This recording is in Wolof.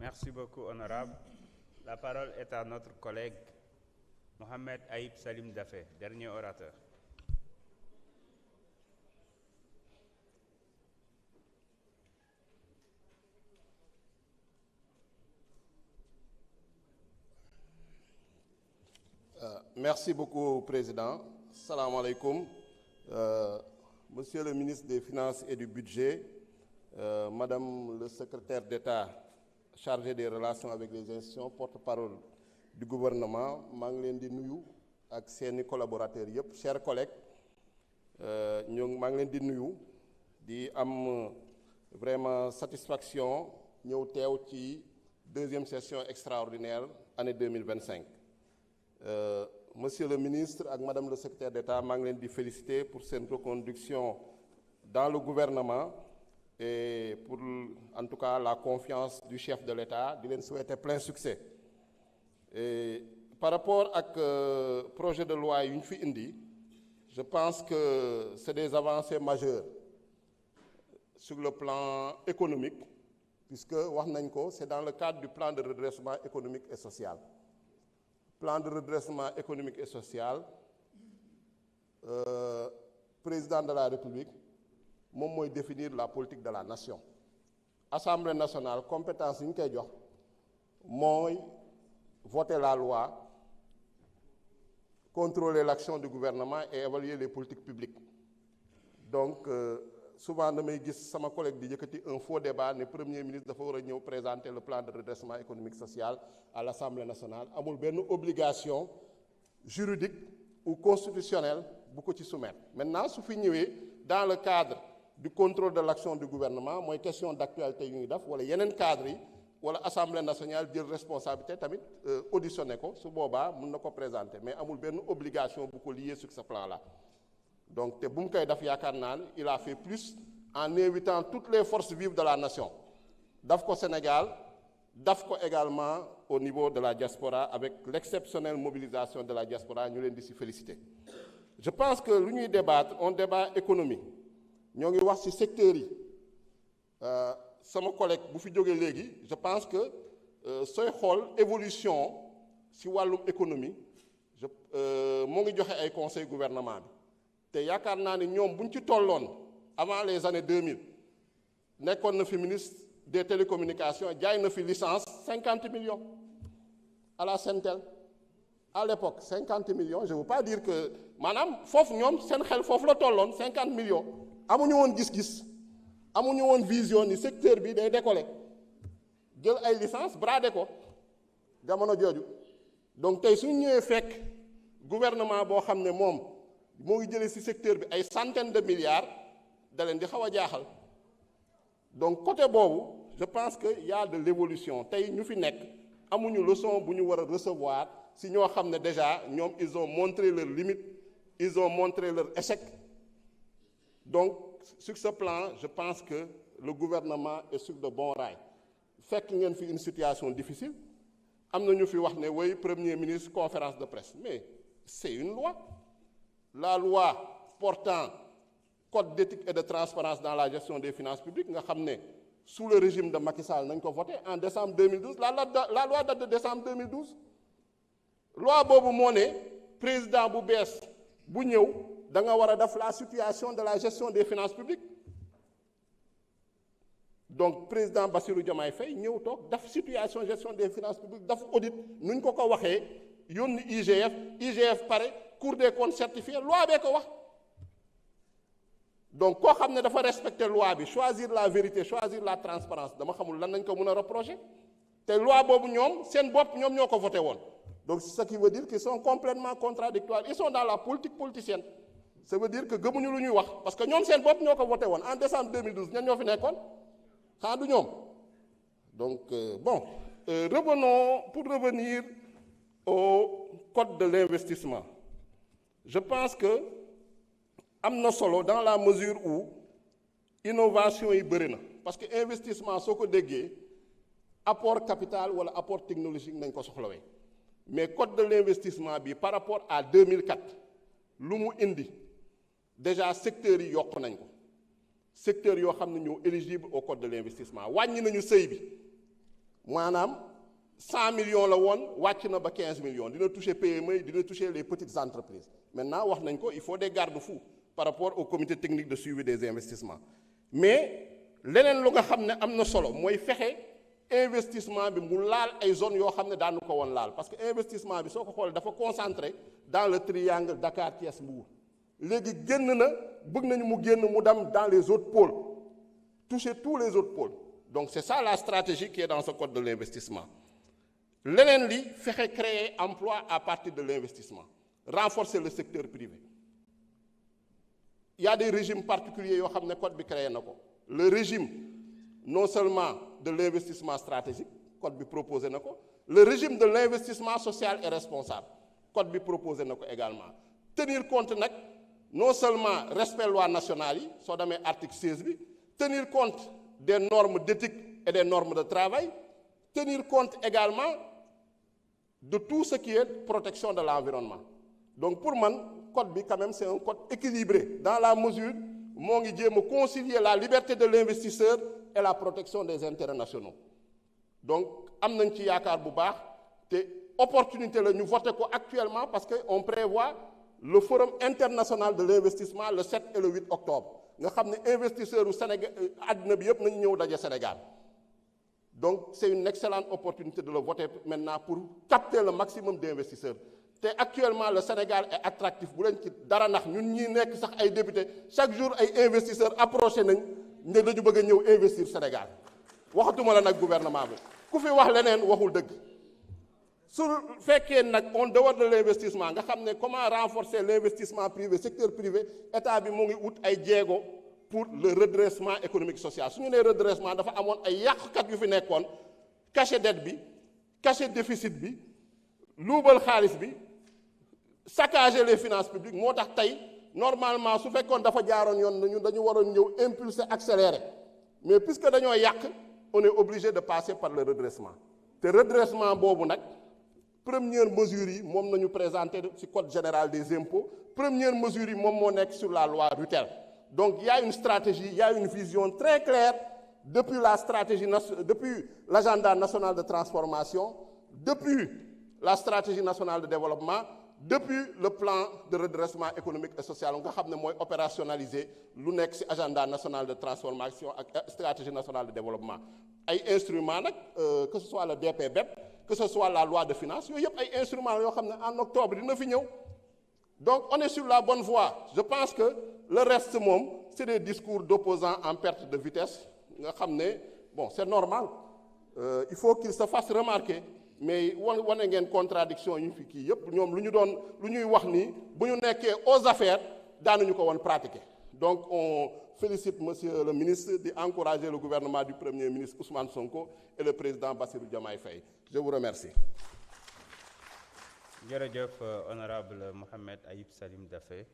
Merci beaucoup, honorable. La parole est à notre collègue Mohamed Aïb Salim Dafé, dernier orateur. Merci beaucoup, Président. Salam alaikum. Monsieur le ministre des Finances et du Budget, Madame le secrétaire d'État chargé des relations avec les institutions, porte-parole du gouvernement, maa ngi leen di nuyu ak seeni collaborateurs yëpp, chers collègues, maa ngi leen di nuyu di am vraiment satisfaction ñëw teew ci deuxième session extraordinaire année 2025. Monsieur le ministre ak Madame le secrétaire d'État maa ngi leen di féliciter pour seen reconduction dans le gouvernement et pour en tout cas la confiance du chef de l'État di leen souhaiter plein succès. Et par rapport ak projet de loi yu ñu fi indi, je pense que c'est des avancées majeures sur le plan économique, puisque wax nañ ko, c'est dans le cadre du plan de redressement économique et social. Plan de redressement économique et social, président de la République moom mooy définir la politique de la nation. Assemblée nationale compétence yi ñu koy jox mooy voter la loi, contrôler l'action du gouvernement et évaluer les politiques publiques. Donc souvent damay gis sama collègue di yëkkati un faux débat ne premier ministre dafa war a ñëw présenter le plan de redressement économique social à l'Assemblée nationale. Amul benn obligation juridique ou constitutionnelle bu ko ci soumettre. Maintenant su fi ñëwee dans le cadre du contrôle de l'action du gouvernement mooy question d'actualité yu ñuy def wala yeneen cadre yi wala Assemblée nationale jël responsabilité tamit auditionné ko su boobaa mën na ko présenter, mais amul benn obligation bu ko lié sur ce plan-là. Donc te bu mu koy def yaakaar naa ne il a fait plus en invitant toutes les forces vives de la nation. Daf ko Sénégal, daf ko également au niveau de la diaspora avec l'exceptionnelle mobilisation de la diaspora, ñu leen di si féliciter. Je pense que lu ñuy débattre on débat économie, ñoo ngi wax ci secteurs yi. Sama collègue bu fi jógee léegi, je pense que sooy xool évolution ci wàllum économie moo ngi joxe ay conseils gouvernement bi. te yaakaar naa ni ñoom bu ñu ci tolloon avant les années 2000 nekkoon na fi ministre des télécommunications jaay na fi licence 50 millions à la Sentel à l'époque 50 millions. Je veux pas dire que maanaam foofu ñoom seen xel foofu la tolloon 50 millions amuñu woon gis-gis amuñu woon vision ni secteur bi day décoller jël ay licence bradé ko jamono jooju. Donc tey suñu ñëwee fekk gouvernement boo xam ne moom moo ngi jëlee ci secteur bi ay centaines de milliards da leen di xaw a jaaxal. Donc côté boobu je pense que y a de l'évolution. Tey ñu fi nekk amuñu leçon bu ñu war a recevoir si ñoo xam ne déjà ñoom ils ont montré leurs limites, ils ont montré leur échec. Donc sur ce plan je pense que le gouvernement est sur de bons rails. Fekk ngeen fi une situation difficile am na ñu fi wax ne way premier ministre conférence de presse, mais c'est une loi. La loi portant code d'éthique et de transparence dans la gestion des finances publiques nga xam ne sous le régime de Macky Sall nañ ko voté en décembre 2012. La loi date de décembre 2012. Loi boobu moo ne président bu bees bu ñëw da nga war a def la situation de la gestion des finances publiques. Donc président Bassirou Diomaye Faye ñëw toog daf situation gestion des finances publiques daf audit nu ñu ko waxee yónni IGF pare Cour des comptes certifié loi bee ko wax. Donc koo xam ne dafa respecter loi bi choisir la vérité choisir la transparence dama xamul lan nañ ko mën a reprocher te loi boobu ñoom seen bopp ñoom ñoo ko voté woon. Donc ce qui veut dire qu'ils sont complètement contradictoires, ils sont dans la politique politicienne. Ça veut dire que gëmuñu lu ñuy wax parce que ñoom seen bopp ñoo ko voté woon en décembre 2012 ñan ñoo fi nekkoon xanaa du ñoom. Donc pour revenir au code de l'investissement. Je pense que am na solo dans la mesure où innovation yi bëri na parce que investissement soo ko déggee apport capital wala apport technologique nañ ko soxlawee mais code de l'investissement bi par rapport à 2004 lu mu indi déjà secteurs yi yokk nañ ko secteurs yoo xam ne ñoo éligible au code de l'investissement wàññi nañu seuil bi maanaam 100 millions la woon wàcc na ba 15 millions dina toucher PME yi dina toucher les petites entreprises maintenant wax nañ ko il faut des garde-fous par rapport au comité technique de suivi des investissements mais leneen lu nga xam ne am na solo mooy fexe investissement bi mu laal ay zones yoo xam ne daanu ko woon laal parce que investissement bi soo ko xoolee dafa concentré dans le triangle Dakar Thiès Mbour léegi génn na bëgg nañu mu génn mu dem dans les autres pôles toucher tous les autres pôles donc c'est ça la stratégie qui est dans ce code de l'investissement leneen li fexe créer emploi à partir de l'investissement renforcer le secteur privé il y a des régimes particuliers yoo xam ne code bi créé na ko le régime non seulement de l'investissement stratégique code bi proposé na ko le régime de l'investissement social et responsable code bi proposé na ko également tenir compte nag non seulement respect loi nationale yi soo demee article 16 bi tenir compte des normes d'éthique et des normes de travail tenir compte également de tout ce qui est protection de l'environnement donc pour man code bi quand même c'est un code équilibré dans la mesure moo ngi jéem a concilier la liberté de l'investisseur et la protection des intérêts nationaux donc am nañ ci yaakaar bu baax te opportunité la ñu voté ko actuellement parce que on prévoit le forum international de l'investissement le 7 et le 8 octobre nga xam ne investisseurs u Sénégal àddina bi yëpp nañu ñëw daje Sénégal donc c'est une excellente opportunité de le voter maintenant pour capter le maximum d'investisseurs te actuellement le Sénégal est attractif bu leen ci dara ndax ñun ñi nekk sax ay député chaque jour ay investisseurs approché nañ ne dañu bëgg a ñëw investir Sénégal waxatuma la nag gouvernement bi ku fi wax leneen waxul dëgg su fekkee nag en dehors de l'investissement nga xam ne comment renforcer l'investissement privé secteur privé état bi mu ngi ut ay jéego pour le redressement économique social su ñu nee redressement dafa amoon ay yàqkat yu fi nekkoon cacher dette bi cacher déficit bi luubal xaalis bi saccager les finances publiques moo tax tey normalement su fekkoon dafa jaaroon yoon nañu dañu waroon ñëw impulser accélérer mais puisque dañoo yàq on est obligé de passer par le redressement te redressement boobu nag première mesure yi moom nañu présenter ci code général des impôts première mesure yi moom moo nekk sur la loi Rutel donc il y a une stratégie il y a une vision très claire depuis la stratégie depuis l'agenda national de transformation depuis la stratégie nationale de développement depuis le plan de redressement économique et social nga xam ne mooy opérationnaliser lu nekk ci agenda national de transformation ak stratégie nationale de développement ay instruments nag que ce soit le DPBEP que ce soit la loi de finances yooyu yëpp ay instruments yoo xam ne en octobre dina fi ñëw donc on est sur la bonne voie je pense que le reste moom c'est des discours d'opposants en perte de vitesse nga xam ne bon c'est normal il faut qu'il se fasse remarquer mais wane ngeen contradiction yu fi kii yëpp ñoom lu ñuy wax nii bu ñu nekkee aux affaires daanuñu ko woon pratiquer donc on félicite monsieur le ministre di encourager le gouvernement du premier ministre Ousmane Sonko et le président Bassirou Diomaye Faye je vous remercie. jërëjëf honorable Mohamed Ayib Salim Daffé